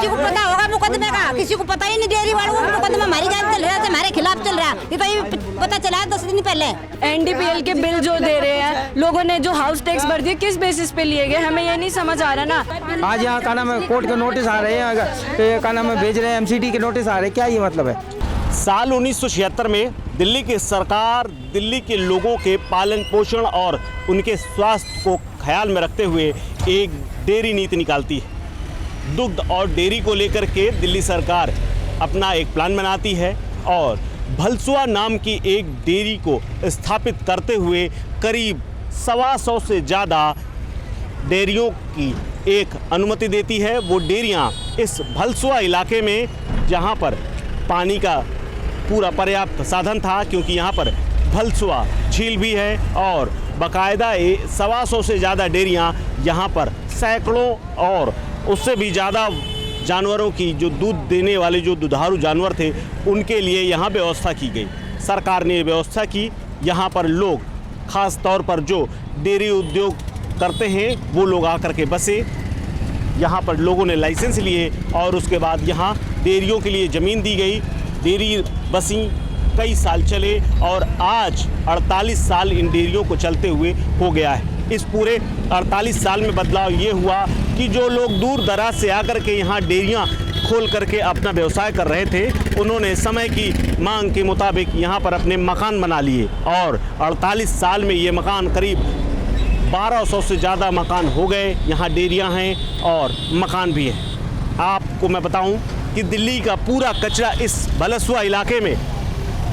किसी को पता होगा मुकदमे का, किसी को पता ही नहीं। डेयरी वालों को मुकदमा हमारी जान चल रहा है, हमारे खिलाफ चल रहा है। ये तो ये पता चला है 10 दिन पहले। NDPL के बिल जो दे रहे हैं लोगों ने, जो हाउस टैक्स भर दिए, किस बेसिस पे लिए गए, हमें ये नहीं समझ आ रहा ना। आज यहाँ का नाम है कोर्ट के नोटिस आ रहे हैं, का नाम है भेज रहे हैं, MCD के नोटिस आ रहे हैं, क्या ये मतलब है? साल 1976 में दिल्ली की सरकार दिल्ली के लोगों के पालन पोषण और उनके स्वास्थ्य को ख्याल में रखते हुए एक डेयरी नीति निकालती है। दुग्ध और डेयरी को लेकर के दिल्ली सरकार अपना एक प्लान बनाती है और भलसुआ नाम की एक डेयरी को स्थापित करते हुए करीब 125 से ज़्यादा डेयरियों की एक अनुमति देती है। वो डेयरियाँ इस भलसुआ इलाके में, जहाँ पर पानी का पूरा पर्याप्त साधन था, क्योंकि यहाँ पर भलसुआ झील भी है और बाकायदा 125 से ज़्यादा डेयरियाँ यहाँ पर सैकड़ों और उससे भी ज़्यादा जानवरों की, जो दूध देने वाले जो दुधारू जानवर थे, उनके लिए यहाँ व्यवस्था की गई। सरकार ने व्यवस्था की। यहाँ पर लोग, ख़ास तौर पर जो डेयरी उद्योग करते हैं, वो लोग आकर के बसे। यहाँ पर लोगों ने लाइसेंस लिए और उसके बाद यहाँ डेयरियों के लिए ज़मीन दी गई। डेयरी बसी, कई साल चले और आज 48 साल इन डेयरियों को चलते हुए हो गया है। इस पूरे 48 साल में बदलाव ये हुआ कि जो लोग दूर दराज से आकर के यहाँ डेयरियाँ खोल करके अपना व्यवसाय कर रहे थे, उन्होंने समय की मांग के मुताबिक यहाँ पर अपने मकान बना लिए और 48 साल में ये मकान करीब 1200 से ज़्यादा मकान हो गए। यहाँ डेयरियाँ हैं और मकान भी हैं। आपको मैं बताऊं कि दिल्ली का पूरा कचरा इस भलसुआ इलाके में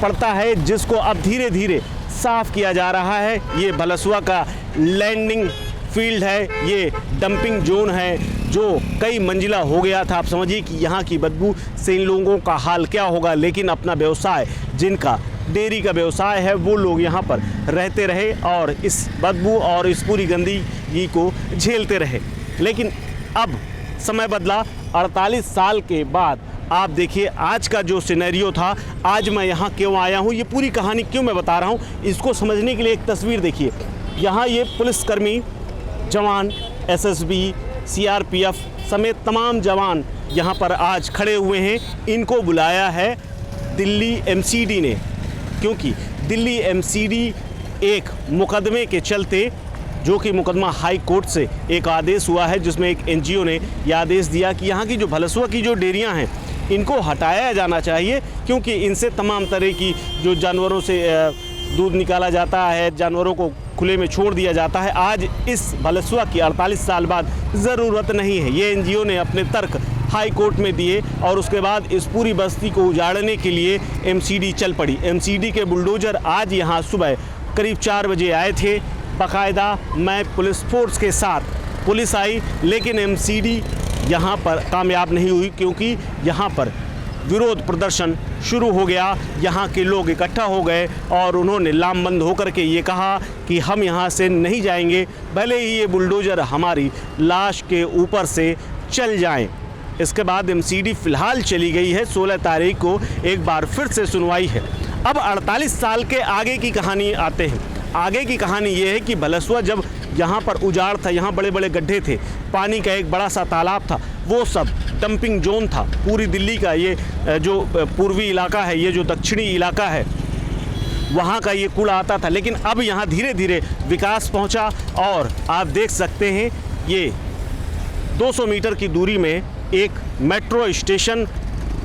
पड़ता है, जिसको अब धीरे धीरे साफ़ किया जा रहा है। ये भलसुआ का लैंडिंग फील्ड है, ये डंपिंग जोन है जो कई मंजिला हो गया था। आप समझिए कि यहाँ की बदबू से इन लोगों का हाल क्या होगा। लेकिन अपना व्यवसाय, जिनका डेयरी का व्यवसाय है, वो लोग यहाँ पर रहते रहे और इस बदबू और इस पूरी गंदगी को झेलते रहे। लेकिन अब समय बदला। 48 साल के बाद आप देखिए आज का जो सिनेरियो था, आज मैं यहाँ क्यों आया हूँ, ये पूरी कहानी क्यों मैं बता रहा हूँ, इसको समझने के लिए एक तस्वीर देखिए। यहाँ ये पुलिसकर्मी, जवान, SSB, CRPF समेत तमाम जवान यहाँ पर आज खड़े हुए हैं। इनको बुलाया है दिल्ली MCD ने, क्योंकि दिल्ली MCD एक मुकदमे के चलते, जो कि मुकदमा हाई कोर्ट से एक आदेश हुआ है, जिसमें एक NGO ने यह आदेश दिया कि यहाँ की जो भलसुआ की जो डेयरियाँ हैं, इनको हटाया जाना चाहिए, क्योंकि इनसे तमाम तरह की जो जानवरों से दूध निकाला जाता है, जानवरों को खुले में छोड़ दिया जाता है। आज इस भलसुआ की 48 साल बाद ज़रूरत नहीं है। ये NGO ने अपने तर्क हाई कोर्ट में दिए और उसके बाद इस पूरी बस्ती को उजाड़ने के लिए MCD चल पड़ी। MCD के बुलडोज़र आज यहाँ सुबह करीब 4 बजे आए थे। बाकायदा मैं पुलिस फोर्स के साथ, पुलिस आई, लेकिन MCD यहाँ पर कामयाब नहीं हुई, क्योंकि यहाँ पर विरोध प्रदर्शन शुरू हो गया। यहाँ के लोग इकट्ठा हो गए और उन्होंने लामबंद होकर के ये कहा कि हम यहाँ से नहीं जाएंगे, भले ही ये बुलडोज़र हमारी लाश के ऊपर से चल जाएं। इसके बाद MCD फ़िलहाल चली गई है। 16 तारीख को एक बार फिर से सुनवाई है। अब 48 साल के आगे की कहानी आते हैं। आगे की कहानी ये है कि भलसुआ जब यहाँ पर उजाड़ था, यहाँ बड़े बड़े गड्ढे थे, पानी का एक बड़ा सा तालाब था, वो सब डंपिंग जोन था। पूरी दिल्ली का ये जो पूर्वी इलाका है, ये जो दक्षिणी इलाका है, वहाँ का ये कूड़ा आता था। लेकिन अब यहाँ धीरे धीरे विकास पहुँचा और आप देख सकते हैं ये 200 मीटर की दूरी में एक मेट्रो स्टेशन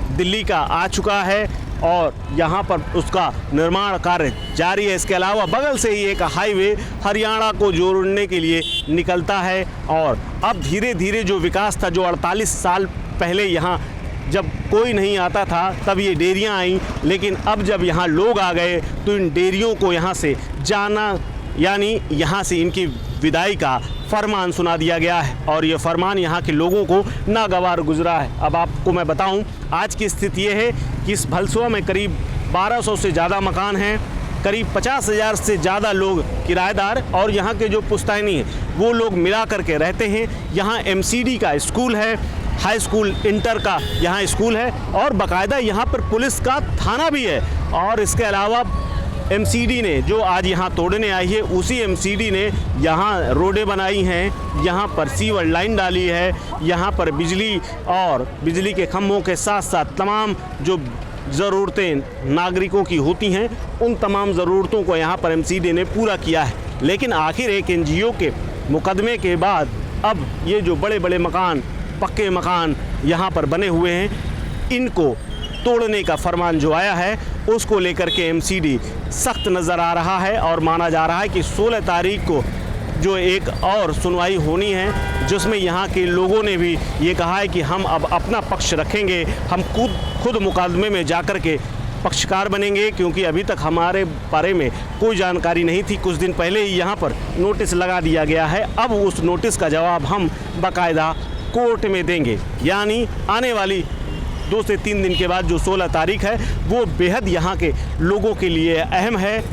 दिल्ली का आ चुका है और यहाँ पर उसका निर्माण कार्य जारी है। इसके अलावा बगल से ही एक हाईवे हरियाणा को जोड़ने के लिए निकलता है और अब धीरे धीरे जो विकास था, जो 48 साल पहले यहाँ जब कोई नहीं आता था तब ये डेयरियाँ आईं, लेकिन अब जब यहाँ लोग आ गए तो इन डेयरियों को यहाँ से जाना, यानी यहाँ से इनकी विदाई का फरमान सुना दिया गया है और ये फरमान यहाँ के लोगों को नागवार गुजरा है। अब आपको मैं बताऊं, आज की स्थिति ये है कि इस भलसुआ में करीब 1200 से ज़्यादा मकान हैं, करीब 50,000 से ज़्यादा लोग किराएदार और यहाँ के जो पुश्तैनी हैं वो लोग मिला करके रहते हैं। यहाँ MCD का स्कूल है, हाई स्कूल, इंटर का यहाँ स्कूल है और बाकायदा यहाँ पर पुलिस का थाना भी है और इसके अलावा एमसीडी ने जो आज यहाँ तोड़ने आई है, उसी एमसीडी ने यहाँ रोडें बनाई हैं, यहाँ पर सीवर लाइन डाली है, यहाँ पर बिजली और बिजली के खंभों के साथ साथ तमाम जो ज़रूरतें नागरिकों की होती हैं, उन तमाम ज़रूरतों को यहाँ पर एमसीडी ने पूरा किया है। लेकिन आखिर एक एनजीओ के मुकदमे के बाद अब ये जो बड़े बड़े मकान, पक्के मकान यहाँ पर बने हुए हैं, इनको तोड़ने का फरमान जो आया है, उसको लेकर के एमसीडी सख्त नज़र आ रहा है और माना जा रहा है कि 16 तारीख को जो एक और सुनवाई होनी है, जिसमें यहाँ के लोगों ने भी ये कहा है कि हम अब अपना पक्ष रखेंगे, हम खुद मुकदमे में जाकर के पक्षकार बनेंगे, क्योंकि अभी तक हमारे बारे में कोई जानकारी नहीं थी। कुछ दिन पहले ही यहाँ पर नोटिस लगा दिया गया है। अब उस नोटिस का जवाब हम बाकायदा कोर्ट में देंगे, यानी आने वाली 2 से 3 दिन के बाद जो 16 तारीख है, वो बेहद यहाँ के लोगों के लिए अहम है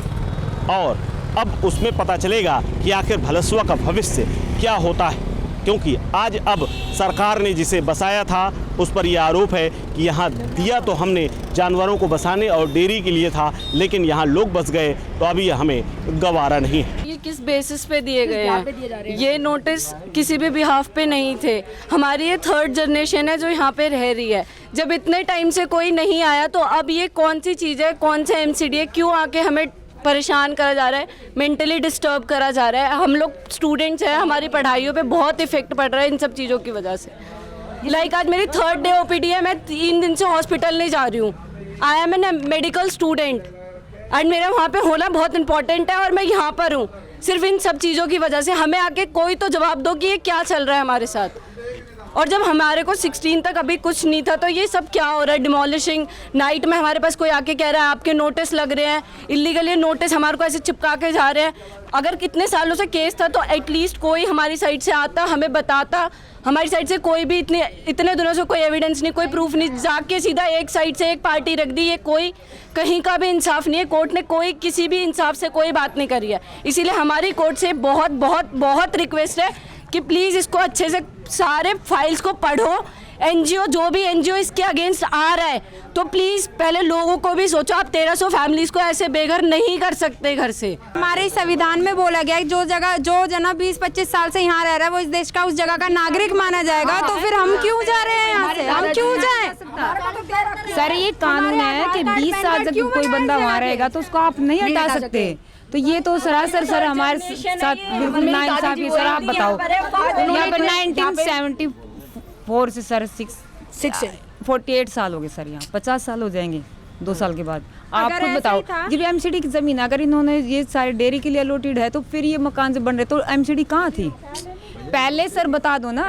और अब उसमें पता चलेगा कि आखिर भलसुआ का भविष्य क्या होता है। क्योंकि आज अब सरकार ने जिसे बसाया था, उस पर यह आरोप है कि यहाँ दिया तो हमने जानवरों को बसाने और डेयरी के लिए था, लेकिन यहाँ लोग बस गए, तो अभी हमें गवारा नहीं है। ये किस बेसिस पे दिए गए हैं? ये नोटिस किसी भी बिहाफ पे नहीं थे। हमारी ये 3rd जनरेशन है जो यहाँ पे रह रही है। जब इतने टाइम से कोई नहीं आया, तो अब ये कौन सी चीज़ है, कौन सा एमसीडी है, क्यों आके हमें परेशान करा जा रहा है, मेंटली डिस्टर्ब करा जा रहा है। हम लोग स्टूडेंट्स हैं, हमारी पढ़ाइयों पे बहुत इफेक्ट पड़ रहा है इन सब चीज़ों की वजह से। लाइक आज मेरी 3rd डे ओपीडी है, मैं 3 दिन से हॉस्पिटल नहीं जा रही हूँ। I am an medical student and मेरा वहाँ पे होना बहुत इंपॉर्टेंट है और मैं यहाँ पर हूँ सिर्फ इन सब चीज़ों की वजह से। हमें आके कोई तो जवाब दो कि ये क्या चल रहा है हमारे साथ। और जब हमारे को 16 तक अभी कुछ नहीं था, तो ये सब क्या हो रहा है? डिमोलिशिंग नाइट में हमारे पास कोई आके कह रहा है आपके नोटिस लग रहे हैं, इलीगली नोटिस हमारे को ऐसे चिपका के जा रहे हैं। अगर कितने सालों से केस था तो एटलीस्ट कोई हमारी साइड से आता, हमें बताता। हमारी साइड से कोई भी इतने दिनों से कोई एविडेंस नहीं, कोई प्रूफ नहीं, जाके सीधा एक साइड से एक पार्टी रख दी। ये कोई कहीं का भी इंसाफ नहीं है। कोर्ट ने कोई किसी भी इंसाफ से कोई बात नहीं करी है। इसीलिए हमारी कोर्ट से बहुत बहुत बहुत रिक्वेस्ट है कि प्लीज़ इसको अच्छे से सारे फाइल्स को पढ़ो। एनजीओ जो भी एनजीओ इसके अगेंस्ट आ रहा है, तो प्लीज़ पहले लोगों को भी सोचो। आप 1300 फैमिलीज़ को ऐसे बेघर नहीं कर सकते घर से। हमारे संविधान में बोला गया है जो जना 20-25 साल से यहाँ रह रहा है वो इस देश का, उस जगह का नागरिक माना जाएगा। तो फिर हम क्यों जा रहे हैं यहाँ से? हम क्यों जाएं? सर ये कानून है कि 20 साल तक कोई बंदा वहाँ रहेगा तो उसको आप नहीं हटा सकते। तो ये तो सरासर सर हमारे साथ बिल्कुल नाइंसाफी। सर आप बताओ, यहाँ पर 1974 से सर 48 साल हो गए सर, यहाँ 50 साल हो जाएंगे 2 साल के बाद। आप खुद बताओ, जब एमसीडी की ज़मीन अगर इन्होंने ये सारे डेयरी के लिए अलॉटेड है, तो फिर ये मकान जो बन रहे तो एमसीडी कहाँ थी पहले? सर बता दो ना।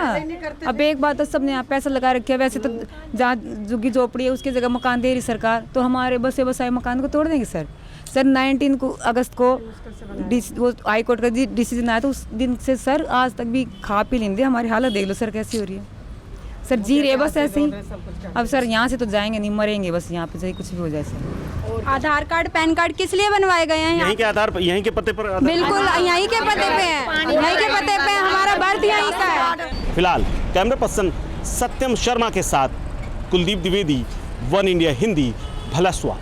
अब एक बात तो सबने यहाँ पैसा लगा रखे है, वैसे तो जहाँ झुग्गी झोपड़ी है उसकी जगह मकान दे रही सरकार, तो हमारे बसाए मकान को तोड़ देंगे सर। सर 19 अगस्त को वो हाई कोर्ट का डिसीजन आया, तो उस दिन से सर आज तक भी खा पी लेंगे। हमारी हालत देख लो सर कैसी हो रही है। सर जी रहे बस ऐसे ही। अब सर यहाँ से तो जाएंगे नहीं, मरेंगे बस यहाँ पे, चाहे कुछ भी हो जाए सर। आधार कार्ड पैन कार्ड किस लिए बनवाए गए हैं? यहीं के आधार पर, यहीं के पते पर? बिल्कुल यहीं के पते पे है, यहीं के पते पे हमारा बर्थ यहीं का है। फिलहाल कैमरा पर्सन सत्यम शर्मा के साथ कुलदीप द्विवेदी, वन इंडिया हिंदी, भलसुआ।